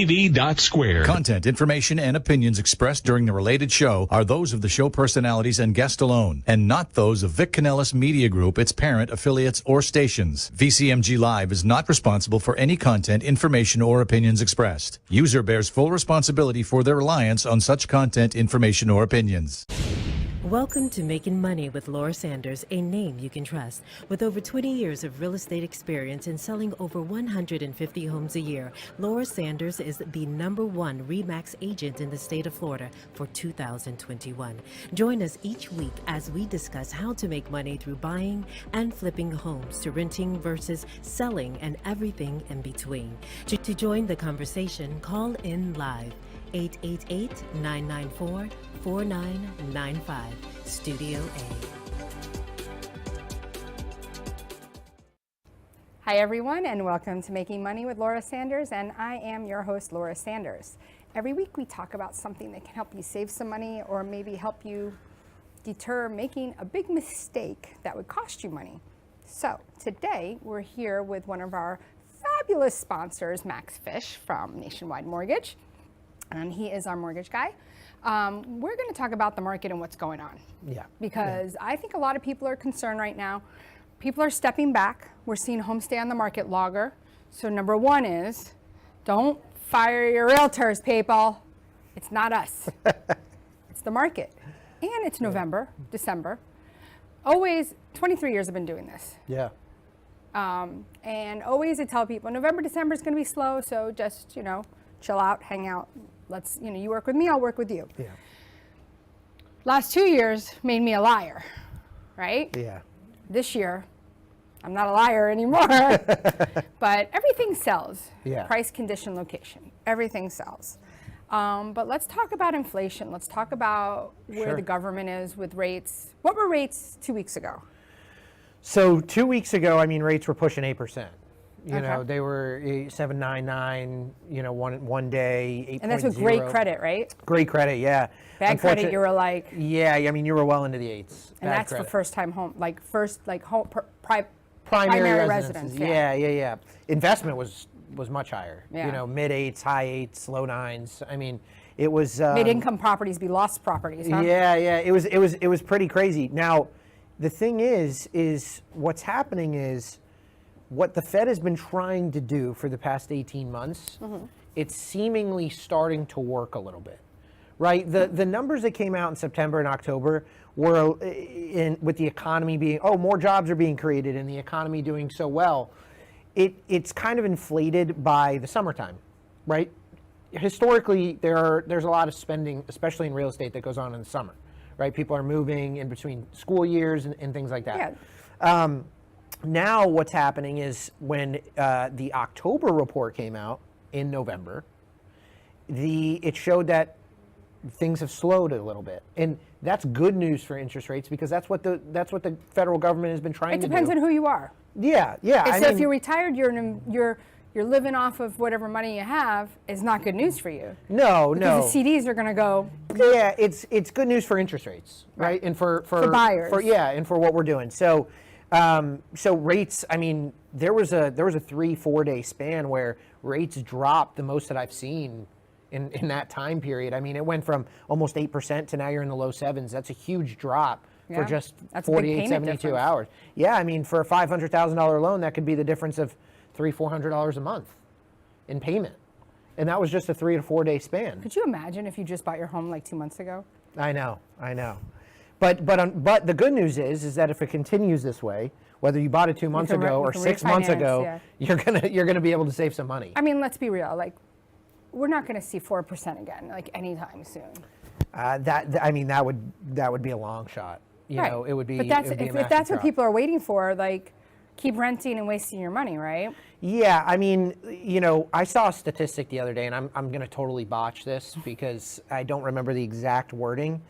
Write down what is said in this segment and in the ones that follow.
TV.square. Content, information, and opinions expressed during the related show are those of the show personalities and guest alone, and not those of Vic Canellis Media Group, its parent, affiliates, or stations. VCMG Live is not responsible for any content, information, or opinions expressed. User bears full responsibility for their reliance on such content, information, or opinions. Welcome to Making Money with Laura Sanders, a name you can trust. With over 20 years of real estate experience and selling over 150 homes a year, Laura Sanders is the #1 RE/MAX agent in the state of Florida for 2021. Join us each week as we discuss how to make money through buying and flipping homes, to renting versus selling, and everything in between. To join the conversation, call in live. 888-994-4995, Studio A. Hi everyone, and welcome to Making Money with Laura Sanders, and I am your host, Laura Sanders. Every week we talk about something that can help you save some money or maybe help you deter making a big mistake that would cost you money. So today we're here with one of our fabulous sponsors, Max Fisch from Nationwide Mortgage. And he is our mortgage guy. We're going to talk about the market and what's going on. Yeah. Because I think a lot of people are concerned right now. People are stepping back. We're seeing homes stay on the market longer. So number one is, don't fire your realtors, people. It's not us. It's the market. And it's November, December. Always, 23 years I've been doing this. Yeah. And always I tell people, November, December is going to be slow. So just, chill out, hang out. Let's, you work with me, I'll work with you. Yeah. Last 2 years made me a liar, right? Yeah. This year, I'm not a liar anymore, but everything sells. Yeah. Price, condition, location, everything sells. But let's talk about inflation. Let's talk about where the government is with rates. What were rates 2 weeks ago? So 2 weeks ago, rates were pushing 8%. Okay. They were 7.99, one day, 8.0. And that's with great credit, right? Great credit, yeah. Bad credit, you were like... Yeah, you were well into the eights. And that's credit. for first-time home, home, primary residence. Yeah. Investment was much higher. Yeah. Mid eights, high eights, low nines. It was... Mid-income properties be lost properties, huh? Yeah. It was pretty crazy. Now, the thing is what's happening is, what the Fed has been trying to do for the past 18 months, it's seemingly starting to work a little bit, right? The numbers that came out in September and October were with the economy being, more jobs are being created and the economy doing so well. It's kind of inflated by the summertime, right? Historically, there's a lot of spending, especially in real estate, that goes on in the summer, right? People are moving in between school years and things like that. Yeah. Now what's happening is when the October report came out in November, it showed that things have slowed a little bit, and that's good news for interest rates because that's what the federal government has been trying to do. It depends on who you are. Yeah. So if you're retired, you're living off of whatever money you have. Is not good news for you. No. Because the CDs are going to go. Yeah, it's good news for interest rates, right? And for buyers. And for what we're doing. So rates, there was a 3-4 day span where rates dropped the most that I've seen in that time period. It went from almost 8% to now you're in the low 7s. That's a huge drop for just 48, 72 hours. Yeah, for a $500,000 loan, that could be the difference of $300-400 a month in payment. And that was just a 3 to 4 day span. Could you imagine if you just bought your home like 2 months ago? I know. But the good news is that if it continues this way, whether you bought it 2 months ago or 6 months ago, you're gonna be able to save some money. Let's be real. We're not going to see 4% again, anytime soon. That would be a long shot. Right. It would be. But if that's what people are waiting for, keep renting and wasting your money, right? Yeah, I saw a statistic the other day, and I'm going to totally botch this because I don't remember the exact wording.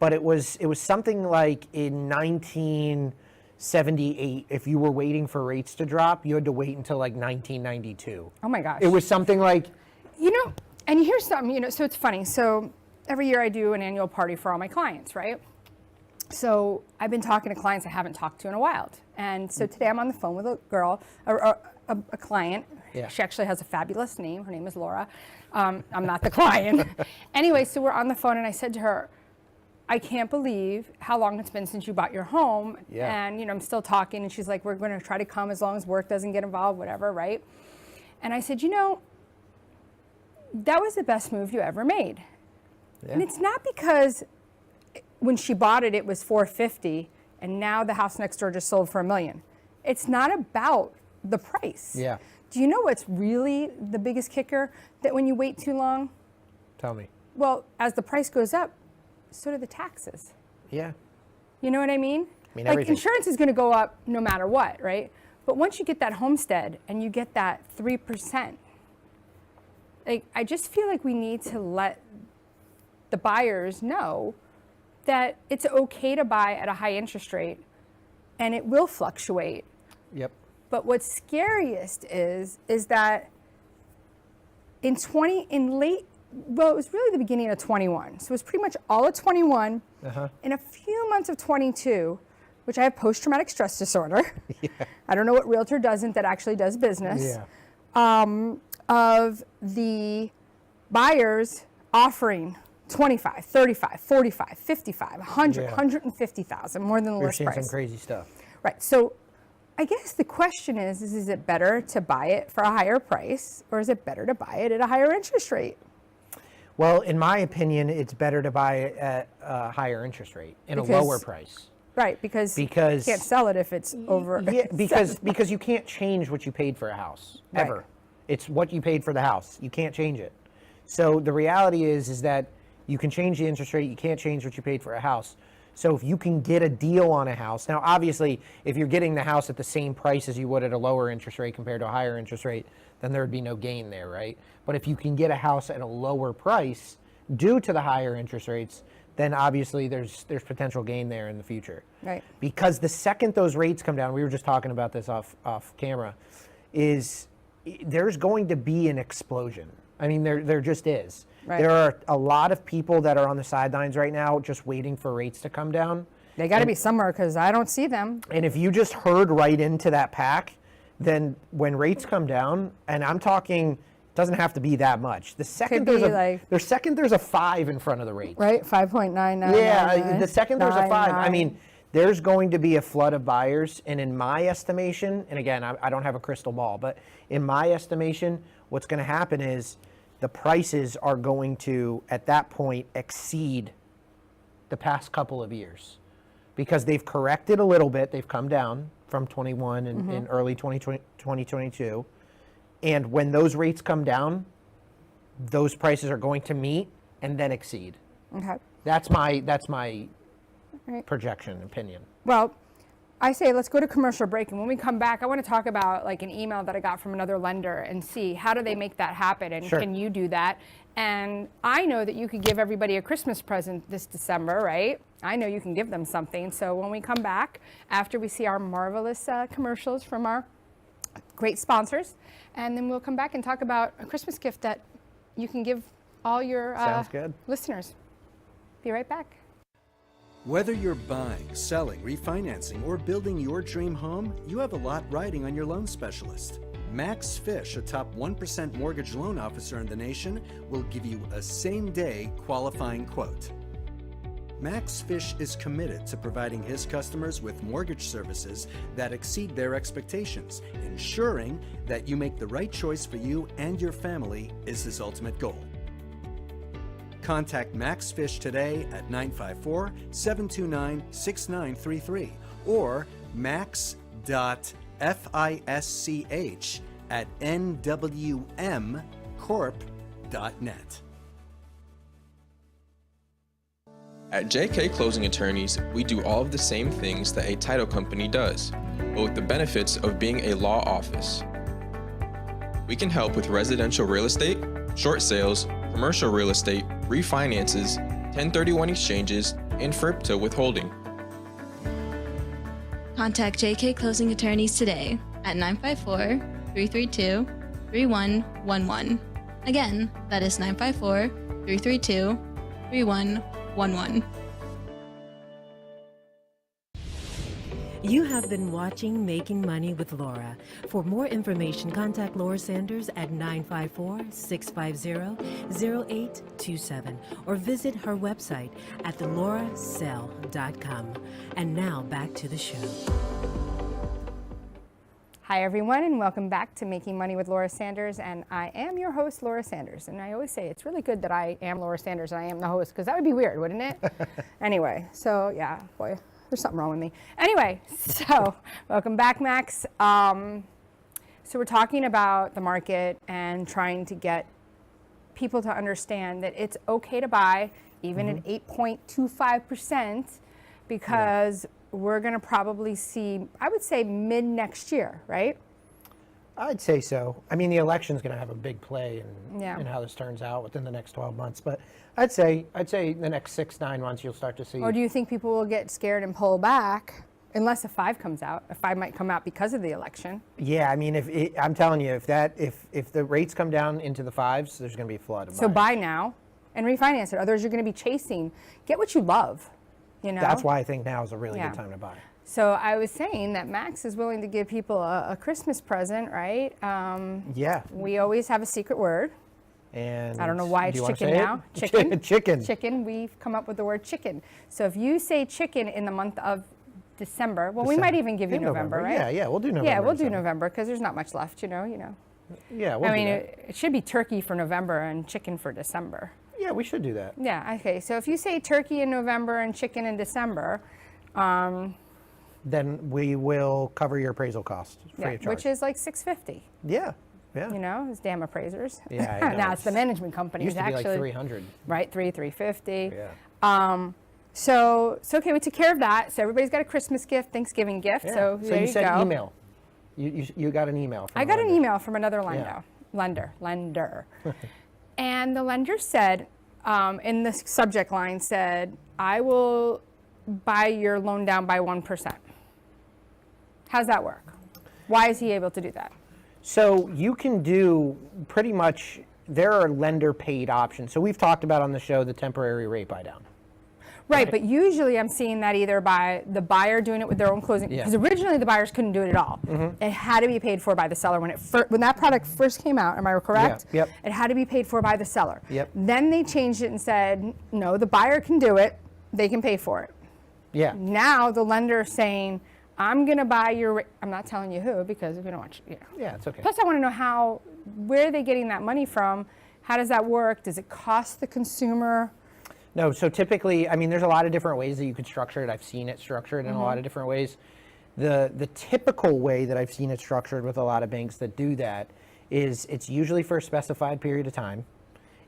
But it was something like in 1978, if you were waiting for rates to drop, you had to wait until 1992. Oh my gosh. It was something like... and here's something, so it's funny. So every year I do an annual party for all my clients, right? So I've been talking to clients I haven't talked to in a while. And so today I'm on the phone with a girl, a client Yeah. She actually has a fabulous name. Her name is Laura. I'm not the client. Anyway, so we're on the phone and I said to her, I can't believe how long it's been since you bought your home. Yeah. And, I'm still talking. And she's like, we're going to try to come as long as work doesn't get involved, whatever, right? And I said, that was the best move you ever made. Yeah. And it's not because when she bought it, it was $450, and now the house next door just sold for $1 million. It's not about the price. Yeah. Do you know what's really the biggest kicker? That when you wait too long, Tell me. well, as the price goes up, so do the taxes. Yeah. You know what I mean? Like everything. insurance is going to go up no matter what, right? But once you get that homestead and you get that 3%, like I just feel like we need to let the buyers know that it's okay to buy at a high interest rate, and it will fluctuate. Yep. But what's scariest is that it was really the beginning of 21. So it was pretty much all of 21. In a few months of 22, which I have post-traumatic stress disorder. Yeah. I don't know what realtor doesn't that actually does business. Yeah. Of the buyers offering 25, 35, 45, 55, 100, 150,000, more than the list price. We're seeing some crazy stuff. Right. So I guess the question is it better to buy it for a higher price, or is it better to buy it at a higher interest rate? Well, in my opinion, it's better to buy it at a higher interest rate and a lower price. Right, because you can't sell it if it's over. Yeah, because you can't change what you paid for a house, ever. Right. It's what you paid for the house. You can't change it. So the reality is that you can change the interest rate. You can't change what you paid for a house. So if you can get a deal on a house, now obviously if you're getting the house at the same price as you would at a lower interest rate compared to a higher interest rate, then there would be no gain there, right? But if you can get a house at a lower price due to the higher interest rates, then obviously there's potential gain there in the future. Right. Because the second those rates come down, we were just talking about this off camera, there's going to be an explosion. I mean, there just is. Right. There are a lot of people that are on the sidelines right now just waiting for rates to come down. They got to be somewhere because I don't see them. And if you just herd right into that pack, then when rates come down, and I'm talking, doesn't have to be that much. The second there's a 5 in front of the rate. Right, 5.99. Yeah, the second there's a 5. I mean, there's going to be a flood of buyers, and in my estimation, and again, I don't have a crystal ball, but in my estimation, what's going to happen is the prices are going to, at that point, exceed the past couple of years because they've corrected a little bit. They've come down from 21 and in early 2022. And when those rates come down, those prices are going to meet and then exceed. Okay. That's my projection, opinion. Well, I say let's go to commercial break, and when we come back, I want to talk about like an email that I got from another lender and see how do they make that happen, and can you do that? And I know that you could give everybody a Christmas present this December, right? I know you can give them something. So when we come back, after we see our marvelous commercials from our great sponsors, and then we'll come back and talk about a Christmas gift that you can give all your listeners. Be right back. Whether you're buying, selling, refinancing, or building your dream home, you have a lot riding on your loan specialist. Max Fisch, a top 1% mortgage loan officer in the nation, will give you a same-day qualifying quote. Max Fisch is committed to providing his customers with mortgage services that exceed their expectations. Ensuring that you make the right choice for you and your family is his ultimate goal. Contact Max Fisch today at 954-729-6933 or max.fisch@nwmcorp.net. At JK Closing Attorneys, we do all of the same things that a title company does, but with the benefits of being a law office. We can help with residential real estate, short sales, commercial real estate, refinances, 1031 exchanges, and FRIPTA withholding. Contact JK Closing Attorneys today at 954-332-3111. Again, that is 954-332-3111. You have been watching Making Money with Laura. For more information, contact Laura Sanders at 954-650-0827 or visit her website at theloracell.com. And now back to the show. Hi, everyone, and welcome back to Making Money with Laura Sanders. And I am your host, Laura Sanders. And I always say it's really good that I am Laura Sanders and I am the host, because that would be weird, wouldn't it? Anyway, so yeah, boy, there's something wrong with me. Anyway, so welcome back, Max. So we're talking about the market and trying to get people to understand that it's okay to buy even at 8.25%, because we're going to probably see, I would say, mid next year, right? I'd say so. I mean, the election's going to have a big play in how this turns out within the next 12 months. But I'd say the next 6-9 months you'll start to see. Or do you think people will get scared and pull back, unless a 5 comes out? A 5 might come out because of the election. Yeah, I mean, I'm telling you, if the rates come down into the 5s, there's going to be a flood of So buyers. buy now and refinance it. Others you're going to be chasing. Get what you love. You know? That's why I think now is a really good time to buy. So I was saying that Max is willing to give people a Christmas present, right? Yeah. We always have a secret word. And I don't know why do it's you wanna chicken say it? now. Chicken. Chicken. Chicken. We've come up with the word chicken. So if you say chicken in the month of December, well, we might even give you In November, right? Yeah, we'll do November. Yeah, we'll do December. November, because there's not much left, you know. Yeah, we'll I mean, do that. it should be turkey for November and chicken for December. Yeah, we should do that. Yeah, okay. So if you say turkey in November and chicken in December, Then we will cover your appraisal cost free of charge. which is like $650. Yeah. You know, those damn appraisers. Yeah, I know. Now it's the management companies Used to be actually. like $300. Right, $350. Yeah. So okay, we took care of that. So everybody's got a Christmas gift, Thanksgiving gift. Yeah. So there you you said go. email. You got an email. From I got a an lender. email from another lender. And the lender said, in the subject line said, I will buy your loan down by 1%. How's that work? Why is he able to do that? So you can do pretty much, there are lender paid options. So we've talked about on the show the temporary rate buy down. Right, but usually I'm seeing that either by the buyer doing it with their own closing, Yeah. because originally the buyers couldn't do it at all. It had to be paid for by the seller when when that product first came out. Am I correct? Yeah, yep. It had to be paid for by the seller. Yep. Then they changed it and said, no, the buyer can do it. They can pay for it. Yeah. Now the lender is saying, I'm going to buy your. I'm not telling you who, because we don't want you. Yeah, it's okay. Plus, I want to know where are they getting that money from? How does that work? Does it cost the consumer? No, so typically, I mean, there's a lot of different ways that you could structure it. I've seen it structured in a lot of different ways. The typical way that I've seen it structured with a lot of banks that do that is it's usually for a specified period of time,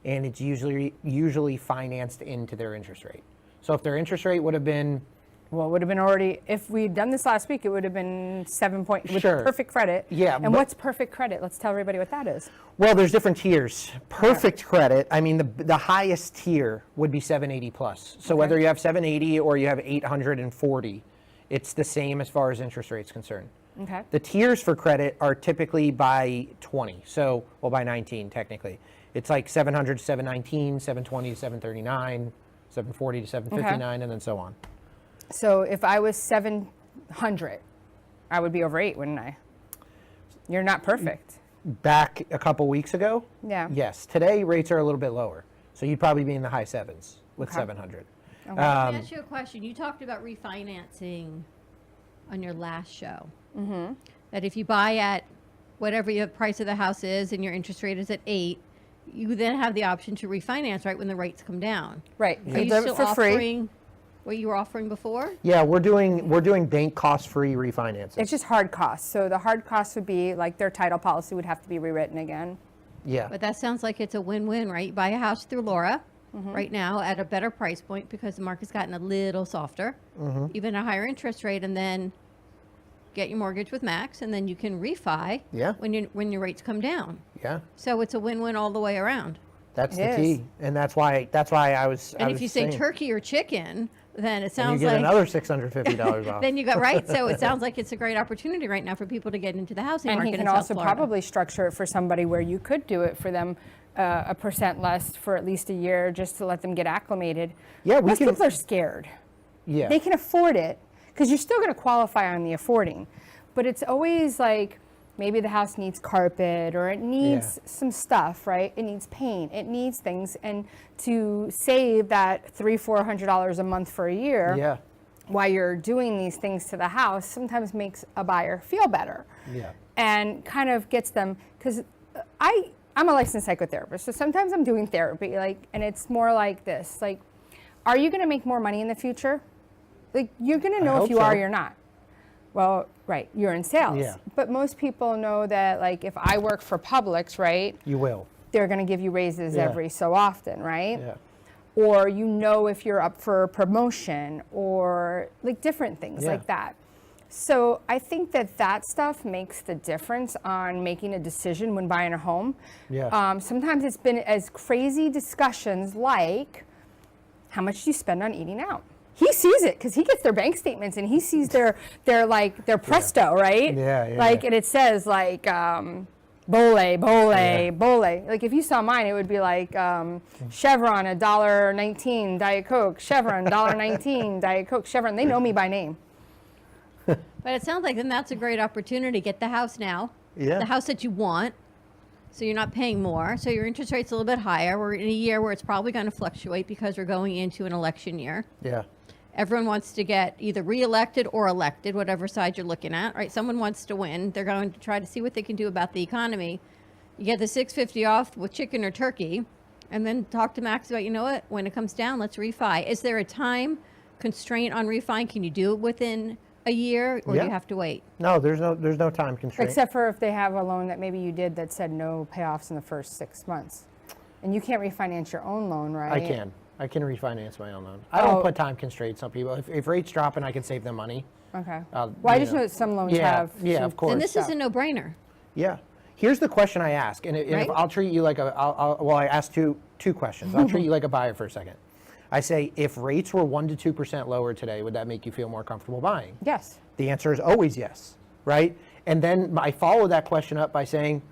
and it's usually financed into their interest rate. So if their interest rate would have been, Well, it would have been already, if we'd done this last week, it would have been 7 point, with Sure. perfect credit. Yeah, And but- what's perfect credit? Let's tell everybody what that is. well, there's different tiers. Perfect credit, I mean, the highest tier would be 780 plus. So whether you have 780 or you have 840, it's the same as far as interest rate's concerned. Okay. The tiers for credit are typically by 20, so, well, by 19 technically. It's like 700 to 719, 720 to 739, 740 to 759, and then so on. So if I was 700, I would be over 8, wouldn't I? You're not perfect. Back a couple weeks ago, Yeah. yes. Today, rates are a little bit lower, so you'd probably be in the high 7s with 700. Let me ask you a question. You talked about refinancing on your last show. Mm-hmm. That if you buy at whatever the price of the house is and your interest rate is at 8, you then have the option to refinance right when the rates come down. Right. Are you still for free. offering what you were offering before? Yeah, we're doing bank cost-free refinances. It's just hard costs. So the hard costs would be like their title policy would have to be rewritten again. Yeah. But that sounds like it's a win-win, right? You buy a house through Laura right now at a better price point because the market's gotten a little softer, even a higher interest rate, and then get your mortgage with Max, and then you can refi Yeah. when your rates come down. Yeah. So it's a win-win all the way around. That's It the is. key, and that's why I was. And I if was you say saying, turkey or chicken, then it you sounds get like another $650 off. then you got right. So it sounds like it's a great opportunity right now for people to get into the housing And market he can in South also Florida. probably structure it for somebody where you could do it for them 1% less for at least a year just to let them get acclimated. Yeah, we Most can- people are scared. Yeah. They can afford it. because you're still going to qualify on the affording. But it's always like, maybe the house needs carpet, or it needs some stuff, right? It needs paint, it needs things. And to save that $300-400 a month for a year while you're doing these things to the house sometimes makes a buyer feel better. And kind of gets them, because I'm a licensed psychotherapist, so sometimes I'm doing therapy, like, and it's more like this, like, are you going to make more money in the future? Like, you're going to know if you are or you're not. Well, right, you're in sales. But most people know that, like, if I work for Publix, right? You will. They're going to give you raises every so often, right? Or you know if you're up for a promotion, or like different things like that. So I think that stuff makes the difference on making a decision when buying a home. Sometimes it's been as crazy discussions like, how much do you spend on eating out? He sees it because he gets their bank statements and he sees their Presto, right? Like, and it says like Bole. Like, if you saw mine, it would be like Chevron $1.19 Diet Coke, Chevron $1.19 Diet Coke, Chevron. They know me by name. But it sounds like then that's a great opportunity. Get the house now, the house that you want, so you're not paying more. So your interest rate's a little bit higher. We're in a year where it's probably going to fluctuate because we're going into an election year. Everyone wants to get either reelected or elected, whatever side you're looking at, right? Someone wants to win. They're going to try to see what they can do about the economy. You get the $650 off with chicken or turkey, and then talk to Max about, you know what, when it comes down, let's refi. Is there a time constraint on refi? Can you do it within a year, or do you have to wait? No, there's no time constraint. Except for if they have a loan that maybe you did that said no payoffs in the first 6 months. And you can't refinance your own loan, right? I can refinance my own loan. I don't put time constraints on people. If rates drop and I can save them money. Okay. Well, I just know that some loans have. Yeah, of course. And this is a no-brainer. Yeah. Here's the question I ask, and if I'll treat you like I asked two questions. I'll treat you like a buyer for a second. I say, if rates were 1% to 2% lower today, would that make you feel more comfortable buying? Yes. The answer is always yes, right? And then I follow that question up by saying,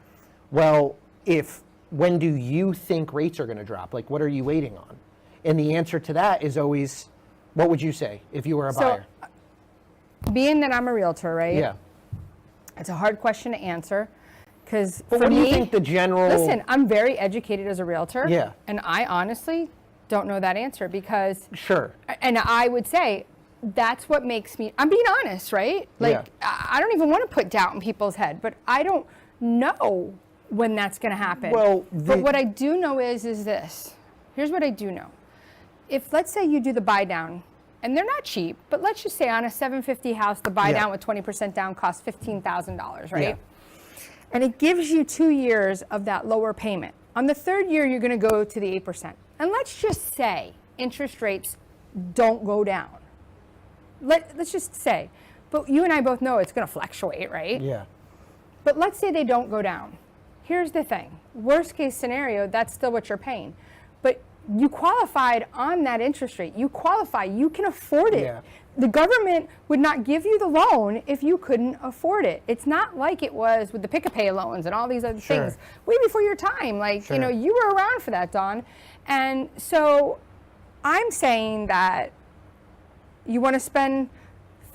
well, when do you think rates are going to drop? Like, what are you waiting on? And the answer to that is always, what would you say if you were a buyer? Being that I'm a realtor, right? Yeah. It's a hard question to answer, because But what do you think the general... Listen, I'm very educated as a realtor. Yeah. And I honestly don't know that answer, because... Sure. And I would say that's what makes me... I'm being honest, right? Like, I don't even want to put doubt in people's head, but I don't know when that's going to happen. Well, but what I do know is this. Here's what I do know. If, let's say, you do the buy down, and they're not cheap, but let's just say on a $750 house, the buy down with 20% down costs $15,000, right? And it gives you 2 years of that lower payment. On the third year, you're going to go to the 8%. And let's just say interest rates don't go down. Let's just say. But you and I both know it's going to fluctuate, right? Yeah. But let's say they don't go down. Here's the thing. Worst case scenario, that's still what you're paying. But you qualified on that interest rate. You qualify. You can afford it. Yeah. The government would not give you the loan if you couldn't afford it. It's not like it was with the pick-a-pay loans and all these other things way before your time. Like, you know, you were around for that, Dawn. And so I'm saying that you want to spend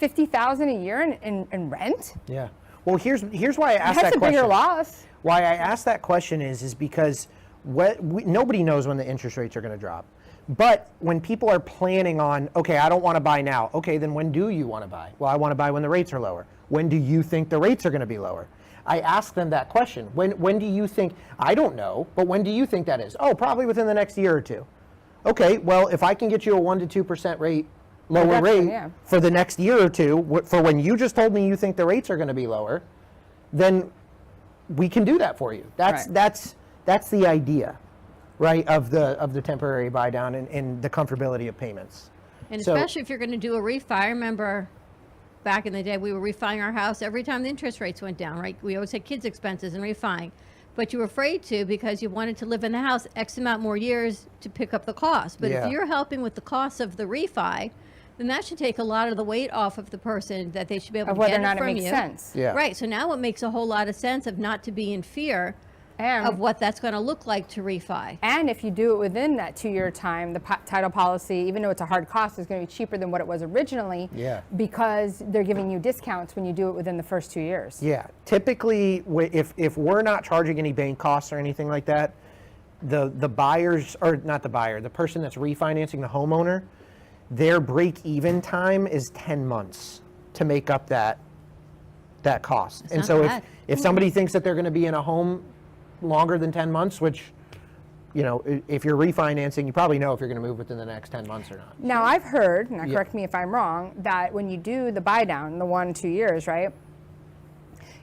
$50,000 a year in rent? Yeah. Well, here's why I asked that question. That's a bigger loss. Why I asked that question is because nobody knows when the interest rates are going to drop. But when people are planning on, okay, I don't want to buy now. Okay, then when do you want to buy? Well, I want to buy when the rates are lower. When do you think the rates are going to be lower? I ask them that question. When do you think? I don't know, but when do you think that is? Oh, probably within the next year or two. Okay, well, if I can get you a 1% to 2% lower rate for the next year or two, for when you just told me you think the rates are going to be lower, then we can do that for you. That's the idea, right, of the temporary buy down and the comfortability of payments. And especially if you're going to do a refi. I remember back in the day, we were refining our house every time the interest rates went down, right? We always had kids' expenses and refining. But you were afraid to because you wanted to live in the house X amount more years to pick up the cost. But if you're helping with the cost of the refi, then that should take a lot of the weight off of the person that they should be able to get it from you. Whether or not it makes sense. Yeah. Right. So now it makes a whole lot of sense of not to be in fear of what that's going to look like to refi. And if you do it within that 2-year time, the title policy, even though it's a hard cost, is going to be cheaper than what it was originally. Yeah. Because they're giving you discounts when you do it within the first 2 years. Yeah. Typically, if we're not charging any bank costs or anything like that, the buyers, or not the buyer, the person that's refinancing, the homeowner, their break-even time is 10 months to make up that cost. That's and not so bad. if somebody thinks that they're going to be in a home longer than 10 months, which, you know, if you're refinancing, you probably know if you're going to move within the next 10 months or not. Now, I've heard, now correct me if I'm wrong, that when you do the buy down, the 1-2 years, right?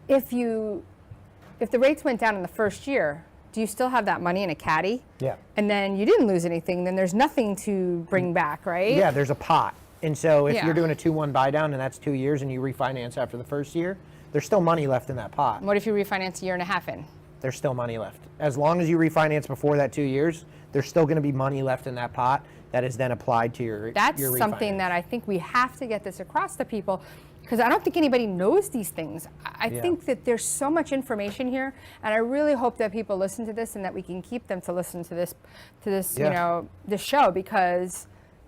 If the rates went down in the first year, do you still have that money in a caddy? Yeah. And then you didn't lose anything, then there's nothing to bring back, right? Yeah, there's a pot. And so if Yeah. you're doing a 2-1 buy down and that's 2 years and you refinance after the first year, there's still money left in that pot. What if you refinance a year and a half in? There's still money left. As long as you refinance before that 2 years, there's still going to be money left in that pot that is then applied to your That's your something refinance. that I think we have to get this across to people, because I don't think anybody knows these things. I Yeah. think that there's so much information here, and I really hope that people listen to this and that we can keep them to listen to this Yeah. you know, this show, because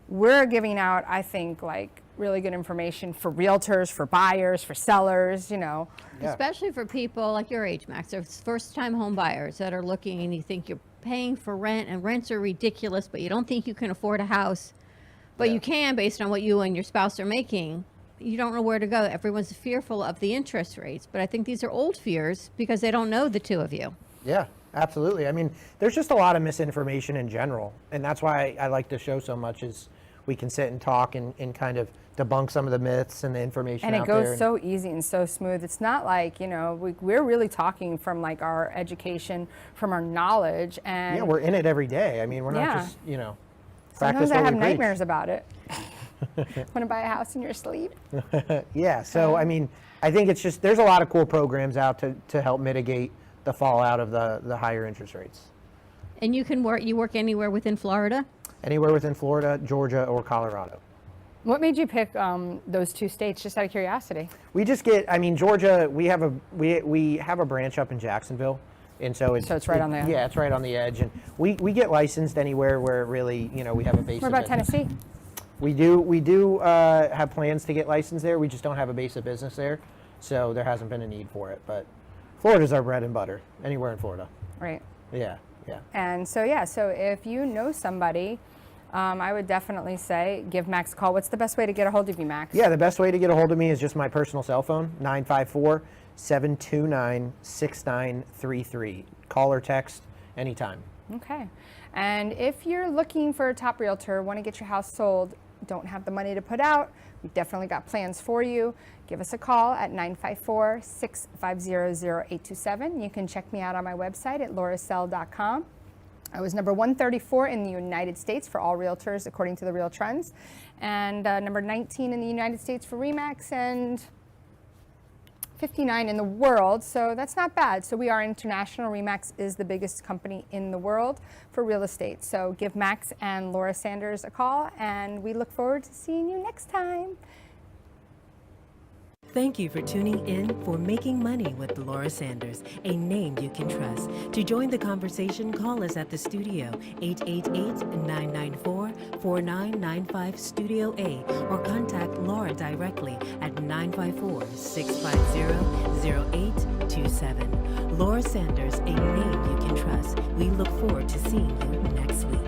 we're giving out, I think, like really good information for realtors, for buyers, for sellers, you know. Yeah. Especially for people like your age, Max, or first-time home buyers that are looking and you think you're paying for rent and rents are ridiculous, but you don't think you can afford a house, but you can based on what you and your spouse are making. You don't know where to go. Everyone's fearful of the interest rates, but I think these are old fears because they don't know the two of you. Yeah, absolutely. I mean, there's just a lot of misinformation in general, and that's why I like the show so much, is we can sit and talk and kind of debunk some of the myths and the information And it out there. goes so easy and so smooth. It's not like, you know, we're really talking from like our education, from our knowledge. And Yeah, we're in it every day. I mean, we're not Yeah. just, you know, practice sometimes I what have we preach. nightmares about it. Want to buy a house in your sleep? Yeah, so I mean, I think it's just, there's a lot of cool programs out to help mitigate the fallout of the higher interest rates. And you work anywhere within Florida? Anywhere within Florida, Georgia, or Colorado. What made you pick those two states, just out of curiosity? We just get, I mean, Georgia, we have a branch up in Jacksonville. And so it's right on the- Yeah, it's right on the edge. And we get licensed anywhere where really, you know, we have a base What of about business. Tennessee? We do have plans to get licensed there. We just don't have a base of business there. So there hasn't been a need for it. But Florida's our bread and butter, anywhere in Florida. Right. Yeah. And so, yeah, so if you know somebody, I would definitely say give Max a call. What's the best way to get a hold of you, Max? Yeah, the best way to get a hold of me is just my personal cell phone, 954-729-6933. Call or text anytime. Okay. And if you're looking for a top realtor, want to get your house sold, don't have the money to put out, we've definitely got plans for you. Give us a call at 954-650-0827. You can check me out on my website at laurasell.com. I was number 134 in the United States for all realtors, according to the Real Trends, and number 19 in the United States for RE/MAX, and 59 in the world, so that's not bad. So we are international. RE/MAX is the biggest company in the world for real estate. So give Max and Laura Sanders a call, and we look forward to seeing you next time. Thank you for tuning in for Making Money with Laura Sanders, a name you can trust. To join the conversation, call us at the studio, 888-994-4995 Studio A, or contact Laura directly at 954-650-0827. Laura Sanders, a name you can trust. We look forward to seeing you next week.